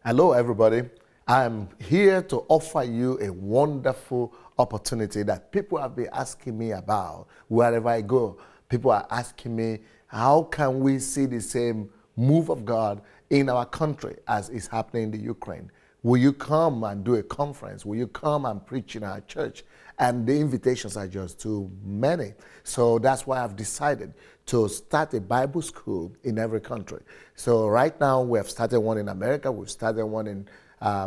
Hello, everybody. I'm here to offer you a wonderful opportunity that people have been asking me about wherever I go. People are asking me, how can we see the same move of God in our country as is happening in the Ukraine? Will you come and do a conference? Will you come and preach in our church? And the invitations are just too many. So that's why I've decided to start a Bible school in every country. So right now we have started one in America, we've started one in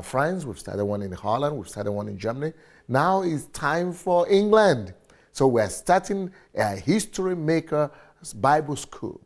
France, we've started one in Holland, we've started one in Germany. Now it's time for England. So we're starting a History Maker Bible School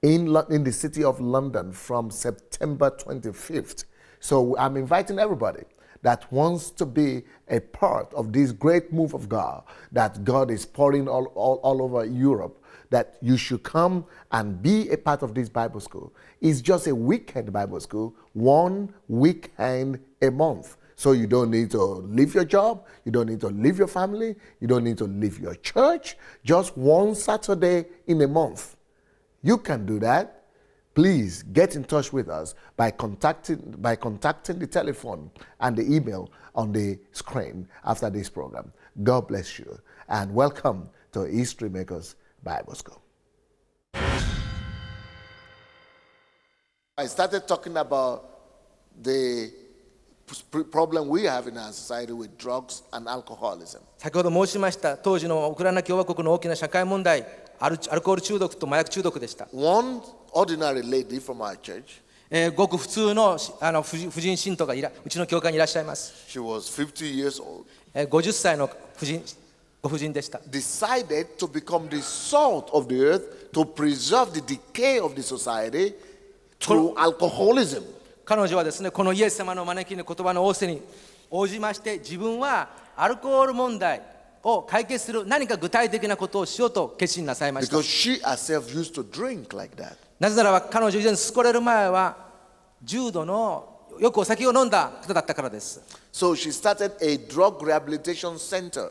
in the city of London from September 25th. So I'm inviting everybody that wants to be a part of this great move of God that God is pouring all over Europe, that you should come and be a part of this Bible school. It's just a weekend Bible school, 1 weekend a month. So you don't need to leave your job, you don't need to leave your family, you don't need to leave your church, just one Saturday in a month. You can do that. Please get in touch with us by contacting the telephone and the email on the screen after this program. God bless you and welcome to History Makers Bible School. I started talking about the problem we have in our society with drugs and alcoholism. 先ほど申しました当時のウクライナ共和国の大きな社会問題、アルコール中毒と麻薬中毒でした。One ordinary lady from our church, ごく普通の婦人信徒がうちの教会にいらっしゃいます。she was 50 years old, 50歳のご婦人でした。decided to become the salt of the earth to preserve the decay of the society through alcoholism. 彼女はですね、このイエス様の招きの言葉の仰せに応じまして、自分はアルコール問題を解決する何か具体的なことをしようと決心なさいました。Because she herself used to drink like that. なぜならば彼女以前救われる前は重度のよくお酒を飲んだ人だったからです。So she started a drug rehabilitation center.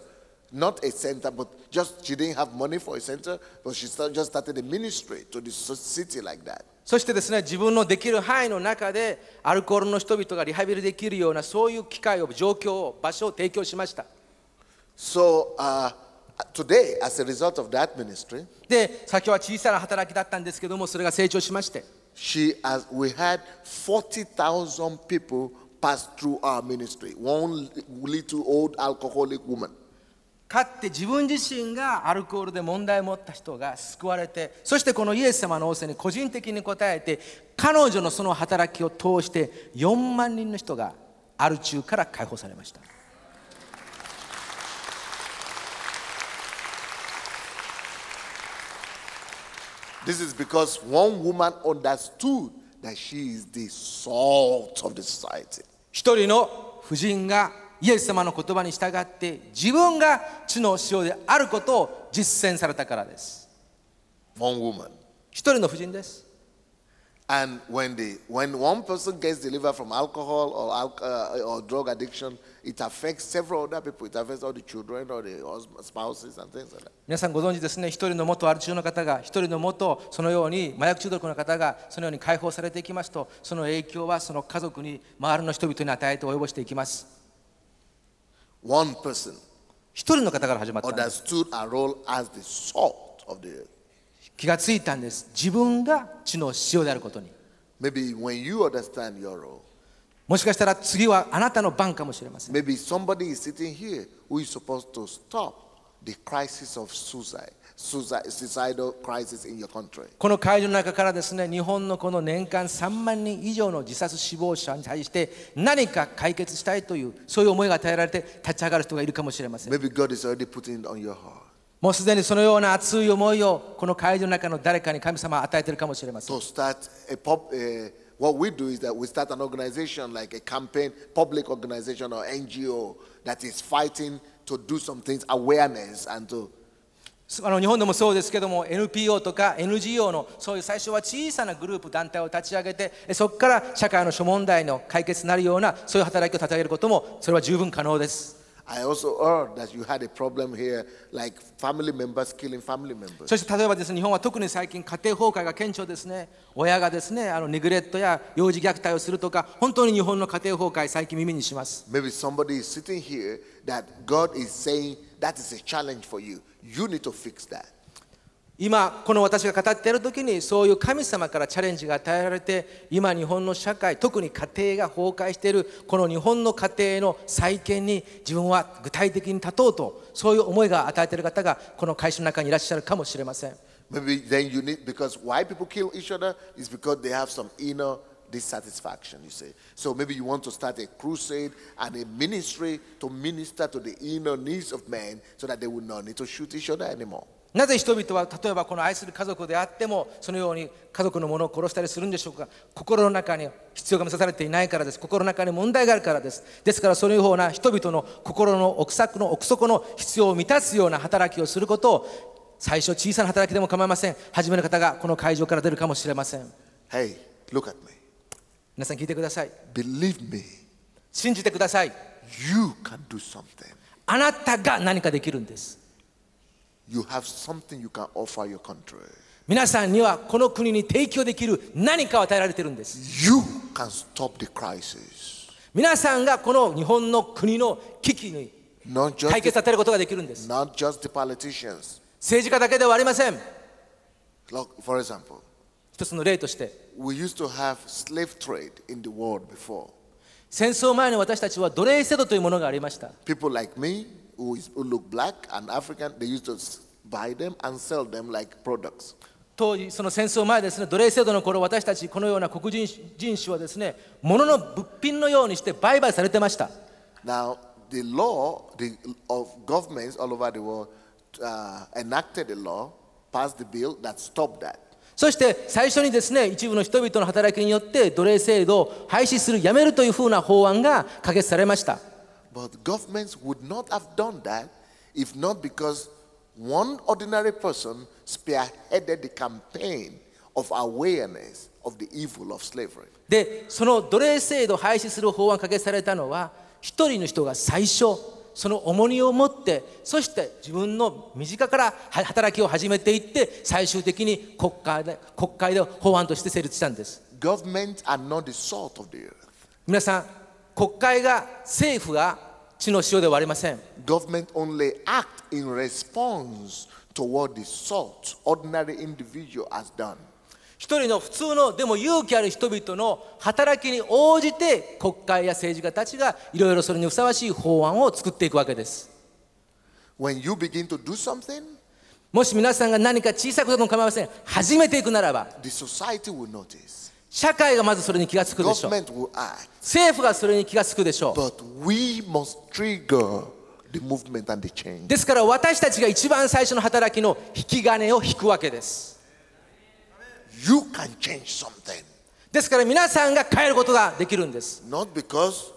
Not a center, but just she didn't have money for a center, but she just started a ministry to the city like that. そしてですね、自分のできる範囲の中でアルコールの人々がリハビリできるようなそういう機会を、状況を、場所を提供しました。So today, as a result of that ministry, で、先は小さな働きだったんですけども、それが成長しまして、we had 40,000 people pass through our ministry. One little old alcoholic woman. かって自分自身がアルコールで問題を持った人が救われて、そしてこのイエス様の仰せに個人的に応えて、彼女のその働きを通して4万人の人がアル中から解放されました。This is because one woman understood that she is the salt of the society. 一人の婦人がイエス様の言葉に従って自分が地の塩であることを実践されたからです。One woman. 一人の婦人です。And when one person gets delivered from alcohol or drug addiction, it affects several other people. It affects all the children or the spouses and things like that. 皆さんご存知ですね。一人の元アル中の方が、一人の元そのように麻薬中毒の方がそのように解放されていきますと、その影響はその家族に、周りの人々に与えて及ぼしていきます。One person 一人の方から始まったんです。 understood a role as the salt of the earth. 気がついたんです。自分が地の塩であることに。Maybe when you understand your role, もしかしたら次はあなたの番かもしれません。 maybe somebody is sitting here who is supposed to stop the crisis of suicidal crisis in your country. この会場の中からですね、日本のこの年間3万人以上の自殺死亡者に対して何か解決したいというそういう思いが与えられて立ち上がる人がいるかもしれません。 Maybe God is already putting it on your heart. もうすでにそのような熱い思いをこの会場の中の誰かに神様は与えているかもしれません。 To start what we do is that we start an organization like a campaign, public organization or NGO that is fighting to do some things, awareness and to 日本でもそうですけども NPO とか NGO のそういう最初は小さなグループ団体を立ち上げてそこから社会の諸問題の解決になるようなそういう働きを立ち上げることもそれは十分可能です。I also heard that you had a problem here, like family members killing family members. そして例えばですね、日本は特に最近家庭崩壊が顕著ですね。親がですね、ネグレットや幼児虐待をするとか、本当に日本の家庭崩壊、最近耳にします。Maybe somebody is sitting here that God is saying that is a challenge for you. You need to fix that. 今この私が語っている時にそういう神様からチャレンジが与えられて、今日本の社会、特に家庭が崩壊しているこの日本の家庭の再建に自分は具体的に立とうと、そういう思いが与えている方がこの会社の中にいらっしゃるかもしれません。 Maybe then you need, because why people kill each other is because they have some inner dissatisfaction, you say. So maybe you want to start a crusade and a ministry to minister to the inner needs of men so that they will not need to shoot each other anymore. なぜ人々は例えばこの愛する家族であってもそのように家族の者を殺したりするんでしょうか。心の中に必要が満たされていないからです。心の中に問題があるからです。ですからそういうような人々の心の奥底の必要を満たすような働きをすることを、最初小さな働きでも構いません。初めの方がこの会場から出るかもしれません。 Hey, look at me. 皆さん聞いてください。 Believe me. 信じてください。 You can do something. あなたが何かできるんです。 You have something you can offer your country. 皆さんにはこの国に提供できる何かを与えられているんです。 You can stop the crisis. 皆さんがこの日本の国の危機に解決させることができるんです。 Not just the politicians. 政治家だけではありません。 Look, for example, 一つの例として、 we used to have slave trade in the world before. 戦争前に私たちは奴隷制度というものがありました。 People like me who look black and African, they used to buy them and sell them like products. 当時その戦争前ですね、奴隷制度の頃、私たちこのような黒人人種はですね、物の物品のようにして売買されてました。 Now, the law of governments all over the world enacted a law, passed the bill that stopped that. そして最初にですね、一部の人々の働きによって奴隷制度を廃止する、やめるというふうな法案が可決されました。 But governments would not have done that if not because one ordinary person spearheaded the campaign of awareness of the evil of slavery. で、その奴隷制度を廃止する法案が可決されたのは、一人の人が最初その重荷を持って、そして自分の身近から働きを始めていって、最終的に国会で法案として成立したんです。 Governments are not the salt of the earth. 皆さん、国会が、政府が地の塩ではありません。 Government only act in response to what the salt, ordinary individual has done. 一人の普通のでも勇気ある人々の働きに応じて、国会や政治家たちがいろいろそれにふさわしい法案を作っていくわけです。 When you begin to do something, もし皆さんが何か小さいことでも構いません。始めていくならば、 the society will notice. 社会がまずそれに気がつくでしょう。 Government will act. 政府がそれに気がつくでしょう。 But we must trigger the movement and the change. ですから私たちが一番最初の働きの引き金を引くわけです。 You can change something. ですから皆さんが変えることができるんです。 Not because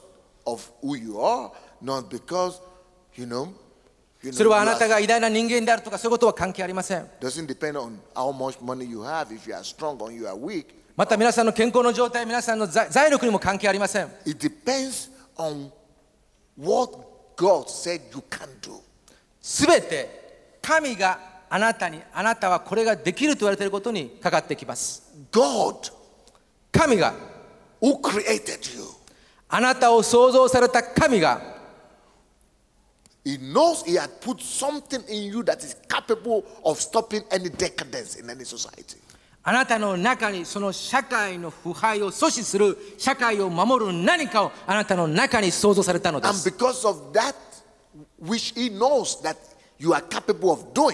of who you are, not because, you know, それはあなたが偉大な人間であるとかそういうことは関係ありません。 doesn't depend on how much money you have, if you are strong or you are weak. また皆さんの健康の状態、皆さんの財力にも関係ありません。 It depends on what God said you can do. すべて神があなたに、あなたはこれができると言われていることにかかってきます。 God 神が who created you, あなたを創造された神が、 He knows He had put something in you that is capable of stopping any decadence in any society. あなたの中にその社会の腐敗を阻止する、社会を守る何かをあなたの中に創造されたので And す。 because of that, which He knows that you are capable of doing,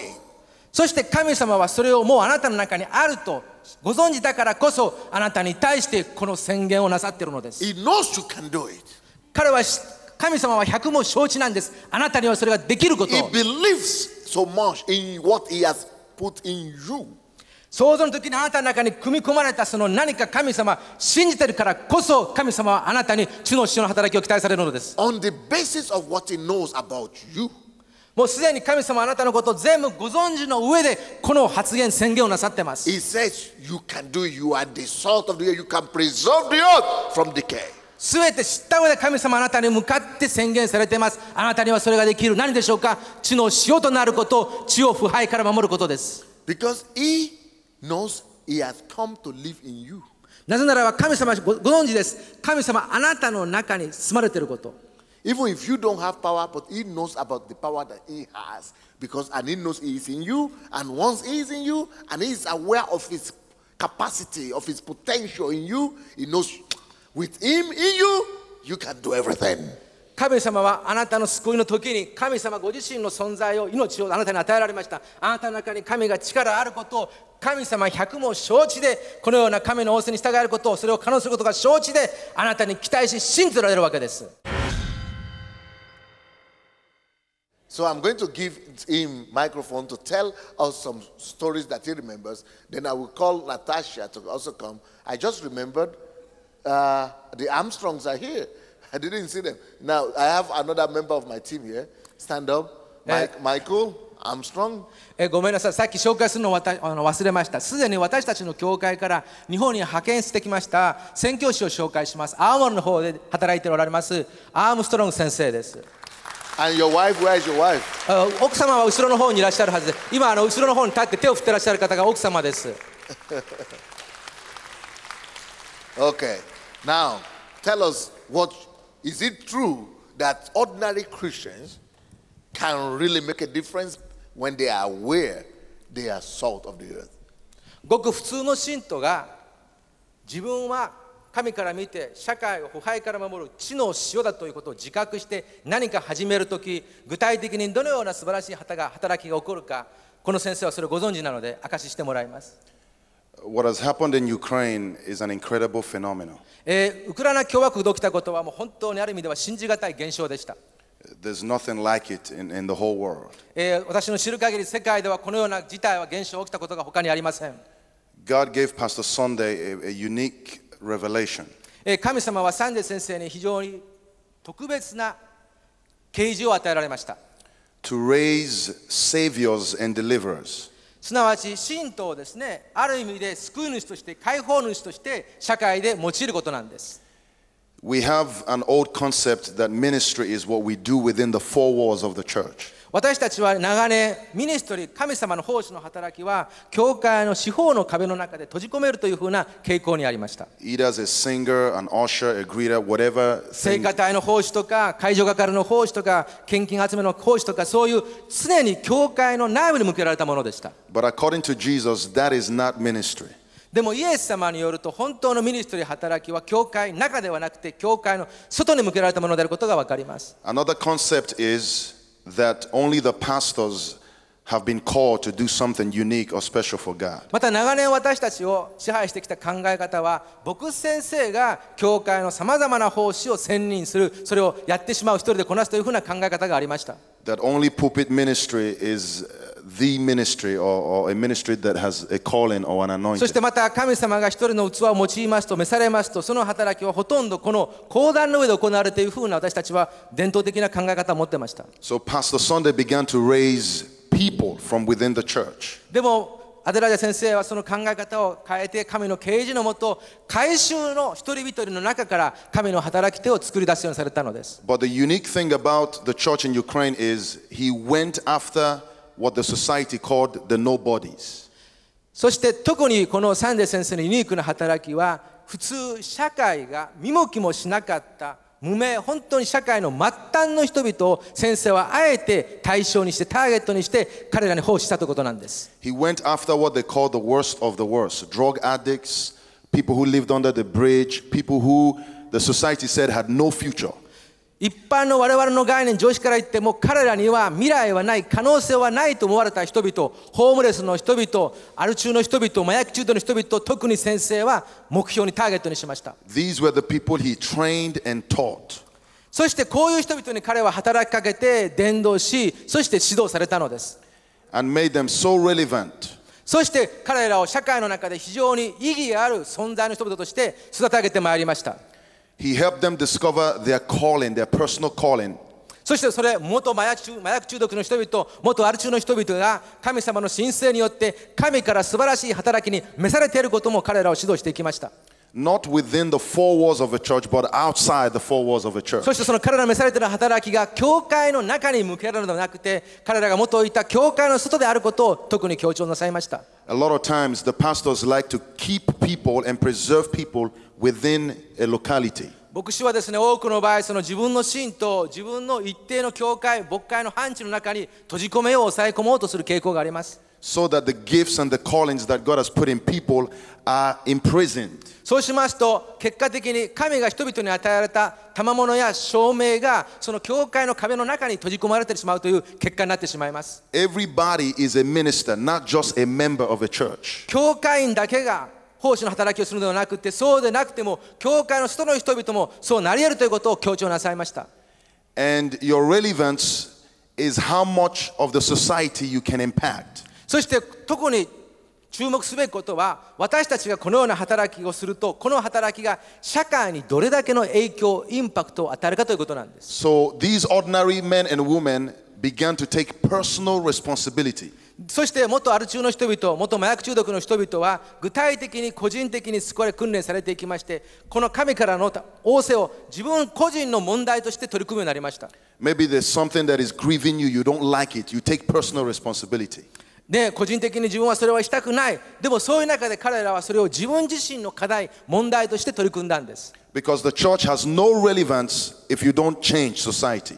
そして神様はそれをもうあなたの中にあるとご存知だからこそ、あなたに対してこの宣言をなさっているのです。 He knows you can do it. 神様は百も承知なんです。あなたにはそれができることを。 He believes so much in what He has put in you. 創造の時にあなたの中に組み込まれたその何か、神様信じているからこそ、神様はあなたに主の働きを期待されるのです。 On the basis of what He knows about you. もうすでに神様はあなたのことを全部ご存知の上でこの発言、宣言をなさっています。 He says you can do it. You are the salt of the earth. You can preserve the earth from decay. すべて知った上で神様あなたに向かって宣言されています。あなたにはそれができる。何でしょうか？地の塩となること、地を腐敗から守ることです。Because He knows He has come to live in you. なぜならば神様ご存知です。神様あなたの中に住まれていること。Even if you don't have power, but He knows about the power that He has. And He knows He is in you. And once He is in you, and He is aware of His capacity, of His potential in you, He knows with Him in you, you can do everything. 神様はあなたの救いの時に神様ご自身の存在を、命をあなたに与えられました。あなたの中に神が力あることを神様100も承知で、このような神の仰せに従えることを、それを可能することが承知であなたに期待し信じられるわけです。So I'm going to give him microphone to tell us some stories that he remembers. Then I will call Natasha to also come. I just remembered the Armstrongs are here. I didn't see them. Now I have another member of my team here. Stand up. Michael Armstrong. ごめんなさい。さっき紹介するのを忘れました。すでに私たちの教会から日本に派遣してきました宣教師を紹介します。青森の方で働いておられますアームストロング先生です。And your wife, where is your wife? 奥様は後ろの方にいらっしゃるはずで、今後ろの方に立って手を振ってらっしゃる方が奥様です。Okay. Now, tell us is it true that ordinary Christians can really make a difference when they are aware they are salt of the earth? ごく普通の信徒が自分は神から見て社会を腐敗から守る地の塩だということを自覚して何か始めるとき、具体的にどのような素晴らしい働きが起こるか、この先生はそれをご存知なので証ししてもらいます。What has happened in Ukraine is an incredible phenomenon. ウクライナ共和国で起きたことはもう本当にある意味では信じがたい現象でした。There's nothing like it in the whole world. 私の知る限り世界ではこのような事態は現象が起きたことが他にありません。God gave Pastor Sunday a unique revelation. 神様はサンデー先生に非常に特別な啓示を与えられました。To raise saviors and deliverers. すなわち信徒をですね、ある意味で救い主として解放主として社会で用いることなんです。We have an old concept that ministry is what we do within the four walls of the church. 私たちは長年ミニストリー、神様の奉仕の働きは教会の四方の壁の中で閉じ込めるというふうな傾向にありました。Either as a singer, an usher, a greeter, whatever. 聖歌隊の奉仕とか会場係の奉仕とか献金集めの奉仕とか、そういう常に教会の内部に向けられたものでした。But according to Jesus, that is not ministry. でもイエス様によると本当のミニストリー働きは教会の中ではなくて教会の外に向けられたものであることが分かります。Another concept is that only the pastors have been called to do something unique or special for God. また長年私たちを支配してきた考え方は、牧師先生が教会のさまざまな奉仕を専任する、それをやってしまう、一人でこなすというふうな考え方がありました。That only pulpit ministry is the ministry or a ministry that has a calling or an anointing. そしてまた神様が一人の器を用いますと、召されますと、その働きはほとんどこの講談の上で行われているふうな私たちは伝統的な考え方を持ってました。So Pastor Sunday began to raise people from within the church. でもアデラジャ先生はその考え方を変えて、神の啓示のもと改宗の一人一人の中から神の働き手を作り出すようにされたのです。But the unique thing about the church in Ukraine is he went after what the society called the nobodies. そして特にこのサンデー先生のユニークな働きは、普通社会が見向きもしなかった無名、本当に社会の末端の人々を先生はあえて対象にしてターゲットにして彼らに奉仕したということなんです。He went after what they called the worst of the worst, drug addicts, people who lived under the bridge, people who the society said had no future. 一般の我々の概念、常識から言っても彼らには未来はない、可能性はないと思われた人々、ホームレスの人々、アル中の人々、麻薬中毒の人々、特に先生は目標にターゲットにしました。These were the people he trained and taught. そしてこういう人々に彼は働きかけて伝道し、そして指導されたのです。And made them so relevant. そして彼らを社会の中で非常に意義ある存在の人々として育て上げてまいりました。He helped them discover their calling, their personal calling. そしてそれ元麻薬中毒の人々、元アル中の人々が神様の神聖によって神から素晴らしい働きに召されていることも彼らを指導していきました。not within the four walls of a church, but outside the four walls of a church. そしてその彼らの召されている働きが教会の中に向けられるのではなくて、彼らが元いた教会の外であることを特に強調なさいました。A lot of times the pastors like to keep people and preserve people within a locality. 牧師はですね、多くの場合、その自分の信と自分の一定の教会、牧会の範疇の中に閉じ込めよう、抑え込もうとする傾向があります。So that the gifts and the callings that God has put in people are imprisoned. そうしますと、結果的に神が人々に与えられた賜物や証明がその教会の壁の中に閉じ込まれてしまうという結果になってしまいます。Everybody is a minister, not just a member of a church. 教会員だけが奉仕の働きをするのではなくて、そうでなくても教会の外の人々もそうなり得るということを強調なさいました。And your relevance is how much of the society you can impact. そして特に注目すべきことは、私たちがこのような働きをすると、この働きが社会にどれだけの影響、インパクトを与えるかということなんです。So these ordinary men and women began to take personal responsibility. そして元アル中の人々、元麻薬中毒の人々は具体的に個人的に救われ訓練されていきまして、この神からの仰せを自分個人の問題として取り組むようになりました。Maybe there's something that is grieving you, you don't like it, you take personal responsibility. で、個人的に自分はそれはしたくない。でもそういう中で彼らはそれを自分自身の課題、問題として取り組んだんです。Because the church has no relevance if you don't change society.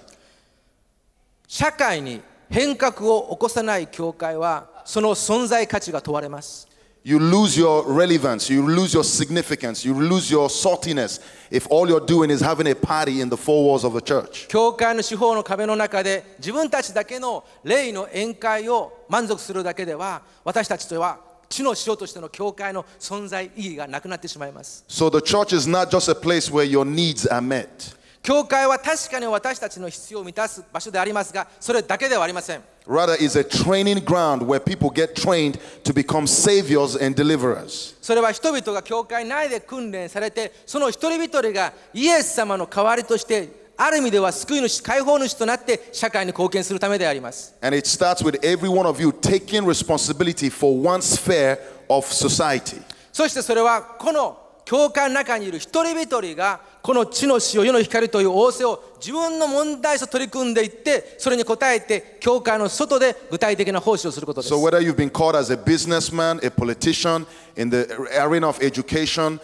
社会に変革を起こさない教会はその存在価値が問われます。You lose your relevance, you lose your significance, you lose your saltiness if all you're doing is having a party in the four walls of a church. 教会の四方の壁の中で自分たちだけの霊の宴会を満足するだけでは、私たちとは地の塩としての教会の存在意義がなくなってしまいます。So the church is not just a place where your needs are met. 教会は確かに私たちの必要を満たす場所でありますが、それだけではありません。Rather, is a training ground where people get trained to become saviors and deliverers. それは人々が教会内で訓練されて、その一人一人がイエス様の代わりとして、ある意味では救い主、解放主となって社会に貢献するためであります。And it starts with every one of you taking responsibility for one sphere of society. そしてそれはこの教会の中にいる一人一人がこの地の塩、世の光という仰せを自分の問題と取り組んでいって、それに応えて教会の外で具体的な奉仕をすることです。So whether you've been called as a businessman, a politician, in the arena of education,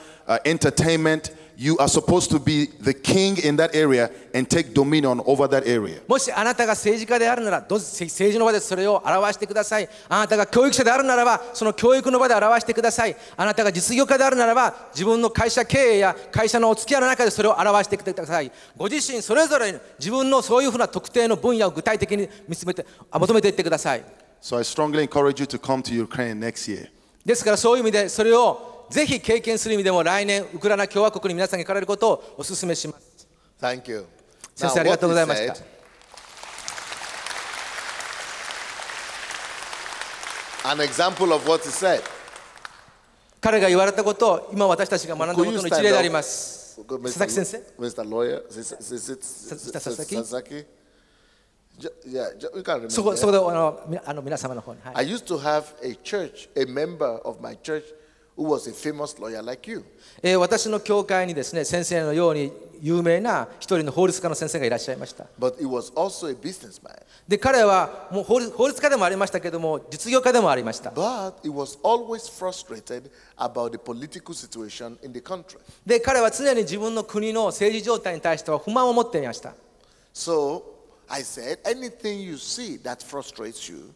entertainment, you are supposed to be the king in that area and take dominion over that area. もしあなたが政治家であるなら、どうぞ政治の場でそれを表してください。あなたが教育者であるならば、その教育の場で表してください。あなたが実業家であるならば、自分の会社経営や会社のお付き合いの中でそれを表してください。ご自身それぞれ自分のそういうふうな特定の分野を具体的に求めていってください。So I strongly encourage you to come to Ukraine next year. ですからそういう意味でそれをぜひ経験する意味でも、来年ウクライナ共和国に皆さんが行かれることをお勧めします。 Thank you. 先生、ありがとうございました。 An example of what he said. 彼が言われたことを今私たちが学んだことの一例であります。佐々木先生。Mr. Lawyer, Sasaki. Yeah, we can remember. そこで皆様の方に。はい、I used to have a church, a member of my church who was a famous lawyer like you. 私の教会にですね、先生のように有名な一人の法律家の先生がいらっしゃいました。But he was also a businessman. で、彼はもう法律家でもありましたけども、実業家でもありました。But he was always frustrated about the political situation in the country. で、彼は常に自分の国の政治状態に対しては不満を持っていました。So I said, anything you see that frustrates you,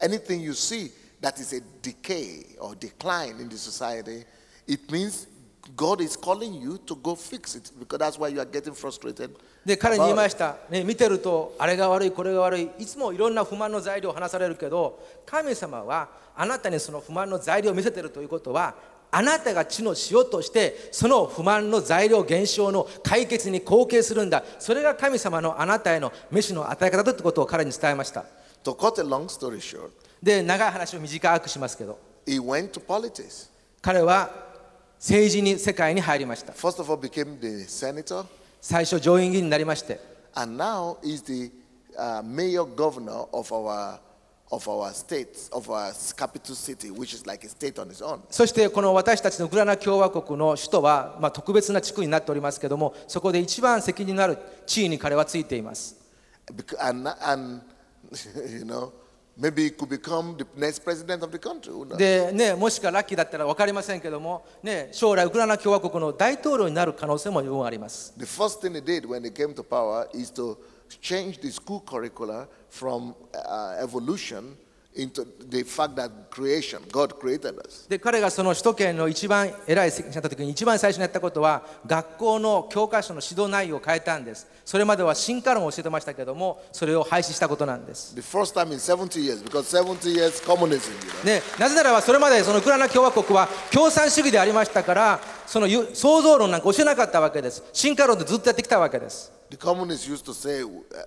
anything you see that is a decay or decline in the society, it means God is calling you to go fix it, because that's why you are getting frustrated. で、彼に言いました、ね、見てるとあれが悪いこれが悪い、いつもいろんな不満の材料を話されるけど、神様はあなたにその不満の材料を見せているということは、あなたが地の塩としてその不満の材料現象の解決に貢献するんだ。それが神様のあなたへの飯の与え方だということを彼に伝えました。 To cut a long story short, で、長い話を短くしますけど、 he went to politics. 彼は政治に世界に入りました。 First of all, became the senator. 最初上院議員になりまして、 And now he's the mayor governor of our of our states, of our capital city, which is like a state on its own. そしてこの私たちのウクライナ共和国の首都は、特別な地区になっておりますけれども、そこで一番責任のある地位に彼はついています。And you know, maybe it could become the next president of the country. でね、もしかラッキーだったら分かりませんけども、ね、将来ウクライナ共和国の大統領になる可能性も十分あります。The first thing he did when he came to power is to change the school curricula from evolution into the fact that creation, God created us. で、彼がその首都圏の一番偉い責任者になった時に一番最初にやったことは、学校の教科書の指導内容を変えたんです。それまでは進化論を教えてましたけども、それを廃止したことなんです。The first time in 70 years, because 70 years communism. ね、なぜならばそれまでそのウクライナ共和国は共産主義でありましたから、その創造論なんか教えなかったわけです。進化論でずっとやってきたわけです。The communists used to say,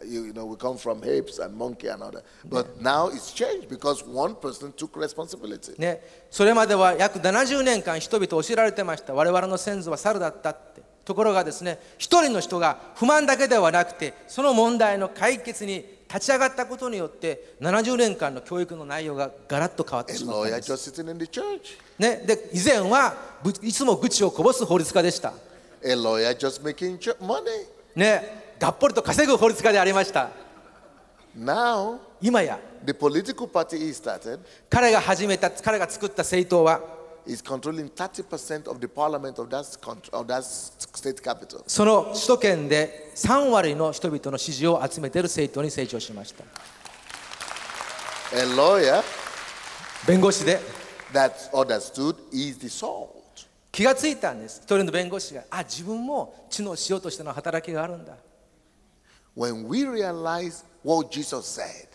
you know, we come from apes and monkey and all that. But now it's changed because one person took responsibility. ね、それまでは約70年間人々教えられてました。我々の先祖は猿だったって。ところがですね、一人の人が不満だけではなくて、その問題の解決に立ち上がったことによって、70年間の教育の内容がガラッと変わってしまったんです。A lawyer just sitting in the church. ね、で、以前はいつも愚痴をこぼす法律家でした。A lawyer just making money. ね、がっぽりと稼ぐ法律家でありました。Now, 今や the political party he started 彼が作った政党は is controlling 30% of the parliament of that country, of that state capital. その首都圏で3割の人々の支持を集めている政党に成長しました。A lawyer 弁護士で that understood is the salt. 気がついたんです。一人の弁護士が、自分も地の塩としての働きがあるんだ。When we realize what Jesus said,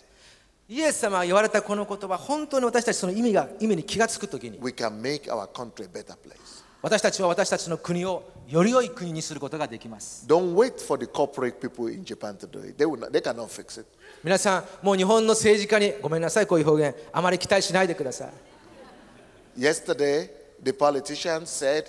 イエス様が言われたこの言葉、本当に私たちその意味に気がつくときに、 we can make our country a better place. 私たちは私たちの国をより良い国にすることができます。 Don't wait for the corporate people in Japan to do it. They cannot fix it. 皆さん、もう日本の政治家にごめんなさい、こういう表現あまり期待しないでください。 Yesterday, the politicians said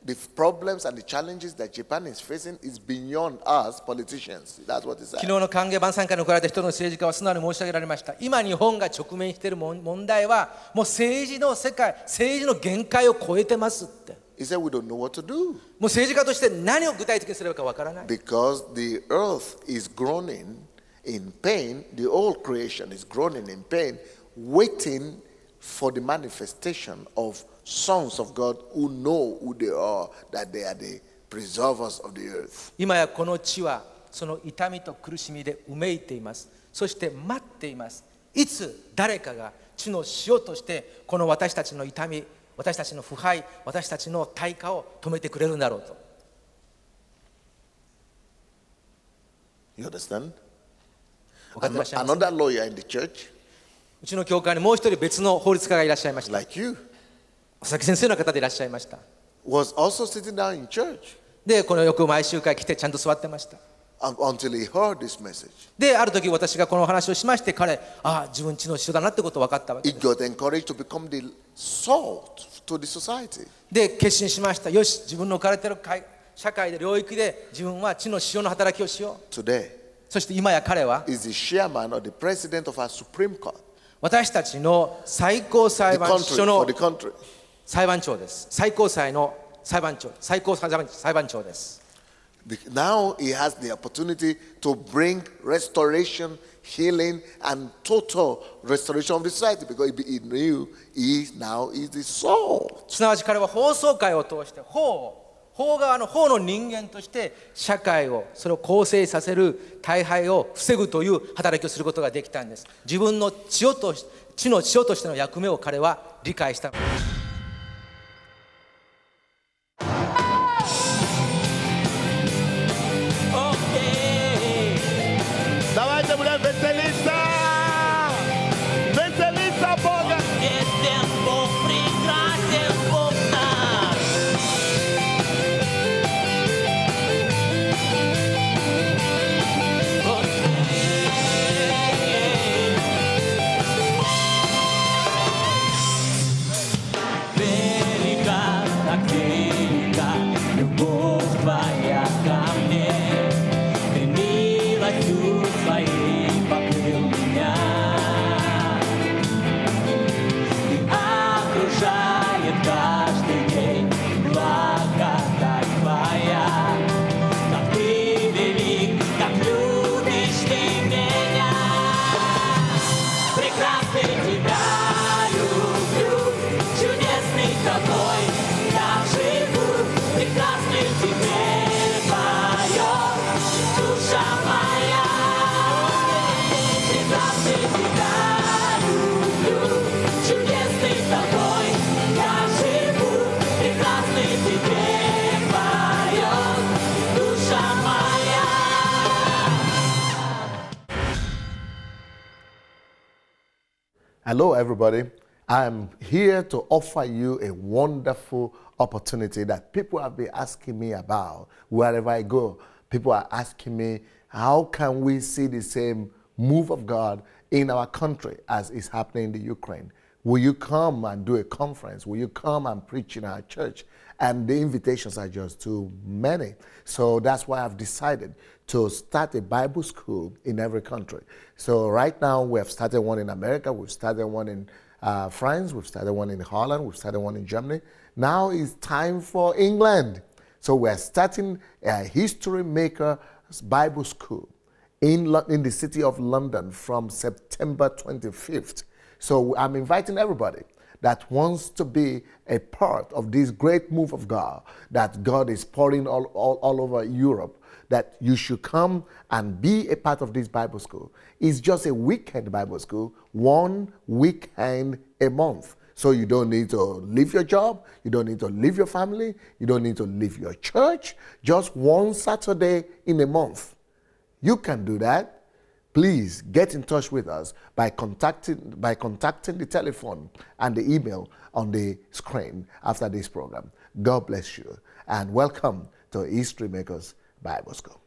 the problems and the challenges that Japan is facing is beyond us politicians. That's what they said. 昨日の歓迎晩餐会に来られた人の政治家は素直に申し上げられました。今日本が直面している問題はもう政治の世界、政治の限界を超えてますって。He said we don't know what to do. もう政治家として何を具体的にすればいいかわからない。 Because the earth is groaning in pain, the whole creation is groaning in pain, waiting for the manifestation of sons of God who know who they are, that they are the preservers of the earth. 今やこの地はその痛みと苦しみでうめいています。そして待っています。いつ誰かが地の塩としてこの私たちの痛み、私たちの腐敗、私たちの対価を止めてくれるんだろうと。You understand? わかってらっしゃいますか？ Another lawyer in the church, うちの教会にもう一人別の法律家がいらっしゃいました。 like you, 佐々木先生の方でいらっしゃいました。 was also sitting down in church で、このよく毎週会来てちゃんと座ってました。 until he heard this message. で、ある時私がこの話をしまして、彼、自分ちの塩だなってこと分かったわけ He です。 got encouraged to become the salt to the society. で、決心しました。よし、自分の置かれている社会で領域で自分は地の塩の働きをしよう。 Today, そして今や彼は is the chairman or the president of our Supreme Court. 私たちの最高裁 The 判 country, 所の for the country. 裁判長です。最高裁の裁判長、最高裁判長です。 Now he has the opportunity to bring restoration, healing, and total restoration of the society because he knew he now is the salt. すなわち彼は法曹界を通して法側の法の人間として社会をそれを構成させる大敗を防ぐという働きをすることができたんです。自分の地の塩としての役目を彼は理解した。Давайте будем веселиться! Веселиться Бога! Песен Бог прекрасен, Бог наш. Велика, так велика любовь твоя ко мне. Ты милостью своей покрыл Hello, everybody. I'm here to offer you a wonderful opportunity that people have been asking me about wherever I go. People are asking me, how can we see the same move of God in our country as is happening in the Ukraine? Will you come and do a conference? Will you come and preach in our church? And the invitations are just too many. So that's why I've decided to start a Bible school in every country. So right now we have started one in America, we've started one in France, we've started one in Holland, we've started one in Germany. Now it's time for England. So we're starting a History Maker Bible School in the city of London from September 25th. So I'm inviting everybody that wants to be a part of this great move of God that God is pouring all over Europe, that you should come and be a part of this Bible school. It's just a weekend Bible school, 1 weekend a month. So you don't need to leave your job, you don't need to leave your family, you don't need to leave your church, just one Saturday in a month. You can do that. Please get in touch with us by contacting the telephone and the email on the screen after this program. God bless you and welcome to History Makers Bible School.